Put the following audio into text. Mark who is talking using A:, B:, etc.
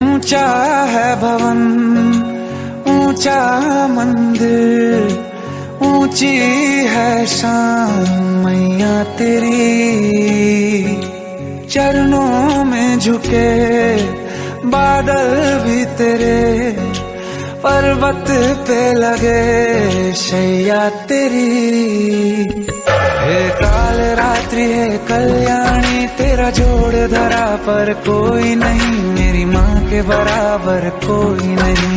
A: ऊंचा है भवन, ऊंचा मंदिर, ऊंची है शान मैया तेरी। चरणों में झुके बादल भी तेरे, पर्वत पे लगे शैया तेरी। हे काल रात्रि है कल्याणी, तेरा जोड़ धरा पर कोई नहीं, मेरी माँ के बराबर कोई नहीं।